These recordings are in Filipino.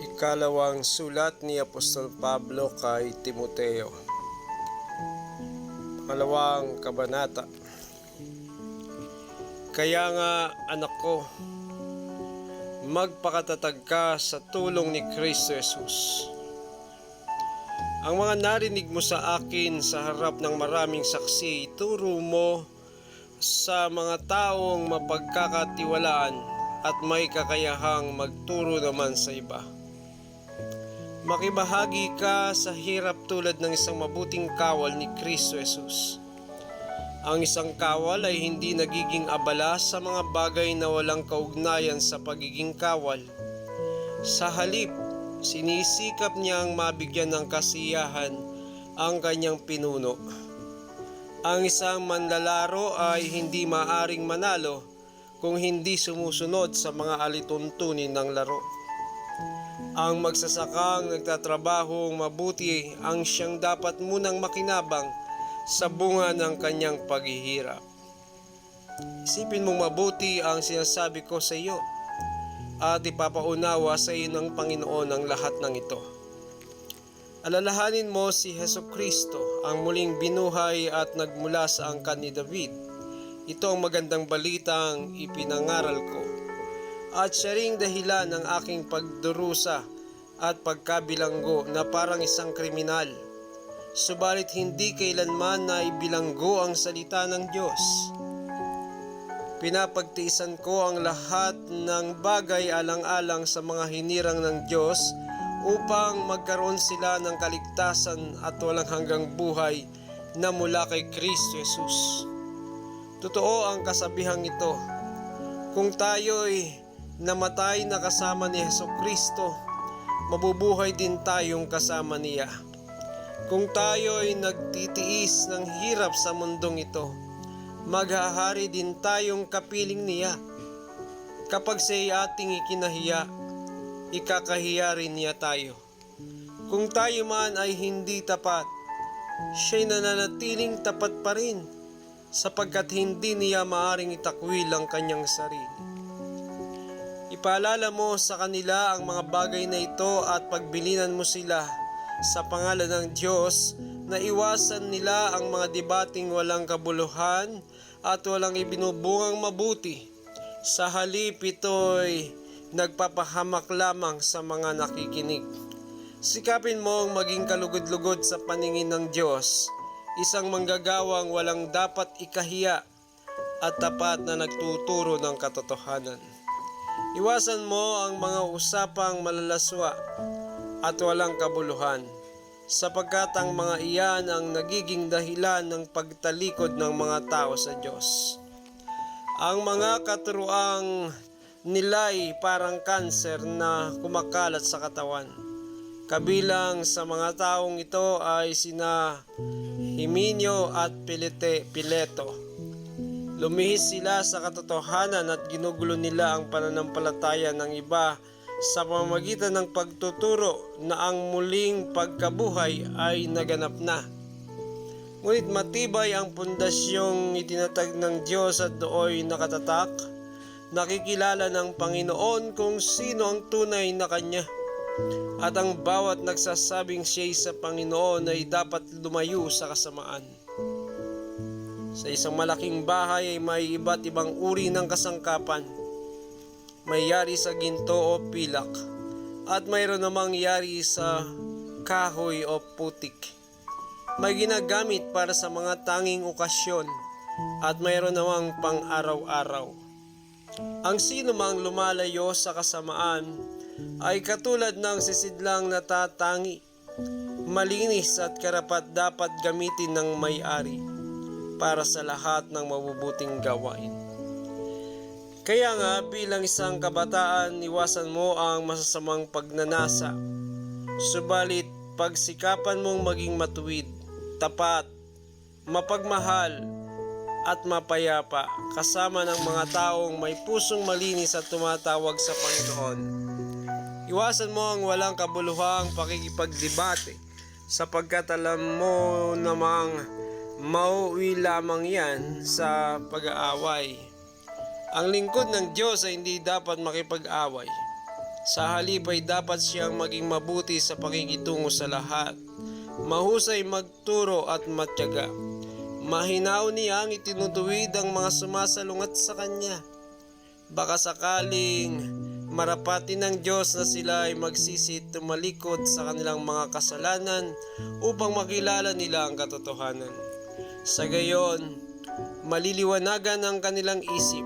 Ikalawang sulat ni Apostol Pablo kay Timoteo. Pangalawang kabanata. Kaya nga, anak ko, magpakatatag ka sa tulong ni Kristo Jesus. Ang mga narinig mo sa akin sa harap ng maraming saksi, ituro mo sa mga taong mapagkakatiwalaan at may kakayahang magturo naman sa iba. Makibahagi ka sa hirap tulad ng isang mabuting kawal ni Kristo Jesus. Ang isang kawal ay hindi nagiging abala sa mga bagay na walang kaugnayan sa pagiging kawal. Sa halip, sinisikap niyang mabigyan ng kasiyahan ang kanyang pinuno. Ang isang manlalaro ay hindi maaring manalo kung hindi sumusunod sa mga alituntunin ng laro. Ang magsasakang nagtatrabahong mabuti ang siyang dapat munang makinabang sa bunga ng kanyang paghihirap. Isipin mong mabuti ang sinasabi ko sa iyo at ipapaunawa sa iyo ng Panginoon ang lahat ng ito. Alalahanin mo si Hesukristo, ang muling binuhay at nagmula sa angkan ni David. Ito ang magandang balitang ipinangaral ko. At siya ring dahilan ng aking pagdurusa at pagkabilanggo na parang isang kriminal. Subalit hindi kailanman na ibilanggo ang salita ng Diyos. Pinapagtiisan ko ang lahat ng bagay alang-alang sa mga hinirang ng Diyos upang magkaroon sila ng kaligtasan at walang hanggang buhay na mula kay Kristo Jesus. Totoo ang kasabihang ito. Kung tayo'y namatay na kasama ni Hesukristo, mabubuhay din tayong kasama niya. Kung tayo'y nagtitiis ng hirap sa mundong ito, maghahari din tayong kapiling niya. Kapag siya'y ating ikinahiya, ikakahiya rin niya tayo. Kung tayo man ay hindi tapat, siya'y nananatiling tapat pa rin, sapagkat hindi niya maaring itakwil ang kanyang sarili. Ipaalala mo sa kanila ang mga bagay na ito at pagbilinan mo sila sa pangalan ng Diyos na iwasan nila ang mga debating walang kabuluhan at walang ibinubungang mabuti. Sa halip ito'y nagpapahamak lamang sa mga nakikinig. Sikapin mong maging kalugod-lugod sa paningin ng Diyos, isang manggagawang walang dapat ikahiya at tapat na nagtuturo ng katotohanan. Iwasan mo ang mga usapang malalaswa at walang kabuluhan, sapagkat ang mga iyan ang nagiging dahilan ng pagtalikod ng mga tao sa Diyos. Ang mga katuruang nila'y parang kanser na kumakalat sa katawan. Kabilang sa mga taong ito ay sina Himeneo at Pileto. Lumihis sila sa katotohanan at ginugulo nila ang pananampalataya ng iba sa pamamagitan ng pagtuturo na ang muling pagkabuhay ay naganap na. Ngunit matibay ang pundasyong itinatag ng Diyos at dooy nakatatak. Nakikilala ng Panginoon kung sino ang tunay na Kanya. At ang bawat nagsasabing siya'y sa Panginoon ay dapat lumayo sa kasamaan. Sa isang malaking bahay ay may iba't ibang uri ng kasangkapan. May yari sa ginto o pilak at mayroon namang yari sa kahoy o putik. May ginagamit para sa mga tanging okasyon at mayroon namang pang-araw-araw. Ang sino mang lumalayo sa kasamaan ay katulad ng sisidlang natatangi, malinis at karapat-dapat gamitin ng may-ari para sa lahat ng mabubuting gawain. Kaya nga bilang isang kabataan, iwasan mo ang masasamang pagnanasa. Subalit pagsikapan mong maging matuwid, tapat, mapagmahal at mapayapa kasama ng mga taong may pusong malinis at tumatawag sa Panginoon. Iwasan mo ang walang kabuluhang pakikipagdebate sapagkat alam mo namang mauwi lamang yan sa pag-aaway. Ang lingkod ng Diyos ay hindi dapat makipag-away. Sa halip ay dapat siyang maging mabuti sa pakikitungo sa lahat, mahusay magturo at matyaga. Mahinaw niyang itinutuwid ang mga sumasalungat sa kanya. Baka sakaling marapatin ng Diyos na sila ay magsisit tumalikod sa kanilang mga kasalanan upang makilala nila ang katotohanan. Sa gayon, maliliwanagan ang kanilang isip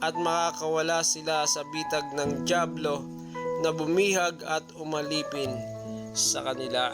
at makakawala sila sa bitag ng dyablo na bumihag at umalipin sa kanila.